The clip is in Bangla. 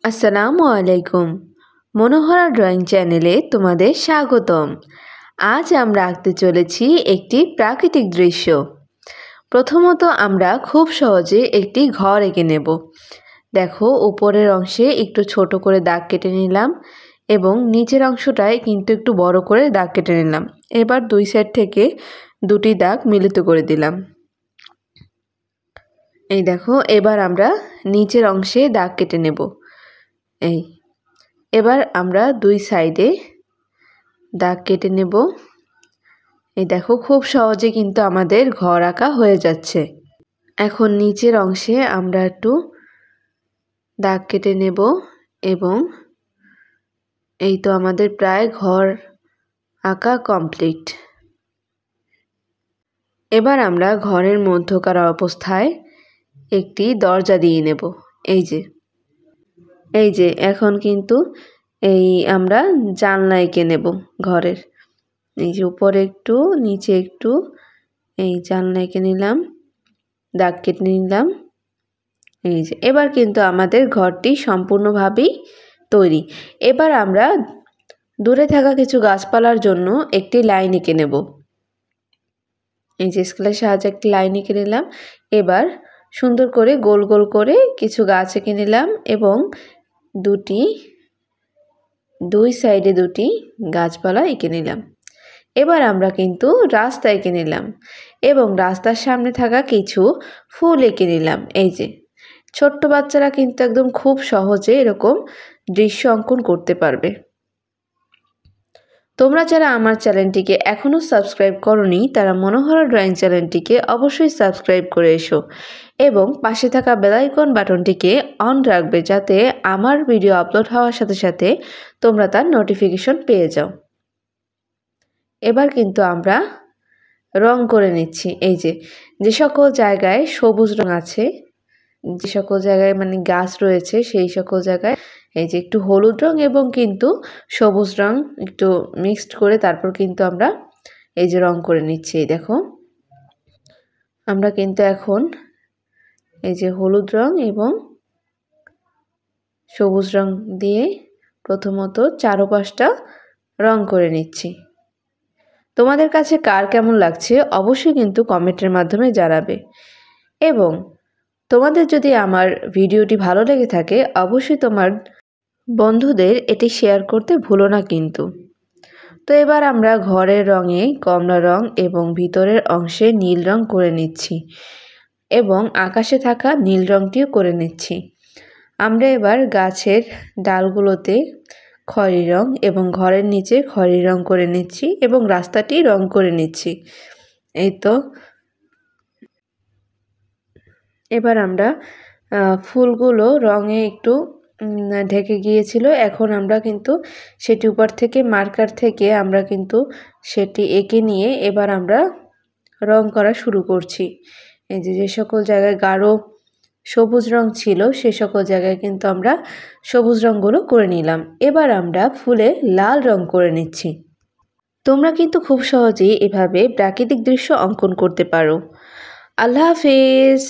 আসসালামু আলাইকুম। মনোহরা ড্রয়িং চ্যানেলে তোমাদের স্বাগতম। আজ আমরা আঁকতে চলেছি একটি প্রাকৃতিক দৃশ্য। প্রথমত আমরা খুব সহজে একটি ঘর এঁকে নেব। দেখো, উপরের অংশে একটু ছোট করে দাগ কেটে নিলাম এবং নিচের অংশটায় কিন্তু একটু বড় করে দাগ কেটে নিলাম। এবার দুই সাইড থেকে দুটি দাগ মিলিত করে দিলাম। এই দেখো, এবার আমরা নিচের অংশে দাগ কেটে নেব। এবার আমরা দুই সাইডে দাগ কেটে নেব। এই দেখো, খুব সহজে কিন্তু আমাদের ঘর আঁকা হয়ে যাচ্ছে। এখন নিচের অংশে আমরা একটু দাগ কেটে নেব এবং এই তো আমাদের প্রায় ঘর আঁকা কমপ্লিট। এবার আমরা ঘরের মধ্যকার অবস্থায় একটি দরজা দিয়ে নেব। এই যে এখন কিন্তু আমরা জানলা এঁকে নেব ঘরের। এই যে উপরে একটু নিচে একটু এই জানলা এঁকে নিলাম, দাগ কেটে নিলাম। এই যে এবার কিন্তু আমাদের ঘরটি সম্পূর্ণভাবেই তৈরি। এবার আমরা দূরে থাকা কিছু গাছপালার জন্য একটি লাইন এঁকে নেব। এই যে স্কেলের সাহায্যে একটি লাইন এঁকে নিলাম। এবার সুন্দর করে গোল গোল করে কিছু গাছ এঁকে নিলাম এবং দুই সাইডে দুটি গাছপালা এঁকে নিলাম। এবার আমরা কিন্তু রাস্তা এঁকে নিলাম এবং রাস্তার সামনে থাকা কিছু ফুল এঁকে নিলাম। এই যে ছোট্ট বাচ্চারা কিন্তু একদম খুব সহজে এরকম দৃশ্য অঙ্কন করতে পারবে। তোমরা যারা আমার চ্যানেলটিকে এখনও সাবস্ক্রাইব করোনি তারা মনোহরা ড্রয়িং চ্যানেলটিকে অবশ্যই সাবস্ক্রাইব করে এসো এবং পাশে থাকা বেল আইকন বাটনটিকে অন রাখবে, যাতে আমার ভিডিও আপলোড হওয়ার সাথে সাথে তোমরা তার নোটিফিকেশন পেয়ে যাও। এবার কিন্তু আমরা রং করে নিচ্ছি। এই যে সকল জায়গায় সবুজ রং আছে, যে সকল জায়গায় মানে গাছ রয়েছে, সেই সকল জায়গায় এই যে একটু হলুদ রং এবং কিন্তু সবুজ রং একটু মিক্সড করে তারপর কিন্তু আমরা এই যে রং করে নিচ্ছি। এই দেখো, আমরা কিন্তু এখন এই যে হলুদ রং এবং সবুজ রং দিয়ে প্রথমত চারপাশটা রং করে নিচ্ছি। তোমাদের কাছে কার কেমন লাগছে অবশ্যই কিন্তু কমেন্টের মাধ্যমে জানাবে এবং তোমাদের যদি আমার ভিডিওটি ভালো লেগে থাকে অবশ্যই তোমার বন্ধুদের এটি শেয়ার করতে ভুলো না কিন্তু। তো এবার আমরা ঘরের রঙে কমলা রং এবং ভিতরের অংশে নীল রং করে নিচ্ছি এবং আকাশে থাকা নীল রংটিও করে নিচ্ছি। আমরা এবার গাছের ডালগুলোতে খয়েরি রং এবং ঘরের নিচে খয়েরি রং করে নিচ্ছি এবং রাস্তাটি রং করে নিচ্ছি। এই তো এবার আমরা ফুলগুলো রঙে একটু ঢেকে গিয়েছিল, এখন আমরা কিন্তু সেটি উপর থেকে মার্কার থেকে আমরা কিন্তু সেটি এঁকে নিয়ে এবার আমরা রং করা শুরু করছি। এই যে সকল জায়গায় গাঢ় সবুজ রং ছিল সে সকল জায়গায় কিন্তু আমরা সবুজ রঙগুলো করে নিলাম। এবার আমরা ফুলে লাল রং করে নিচ্ছি। তোমরা কিন্তু খুব সহজেই এভাবে প্রাকৃতিক দৃশ্য অঙ্কন করতে পারো। আল্লাহ হাফেজ।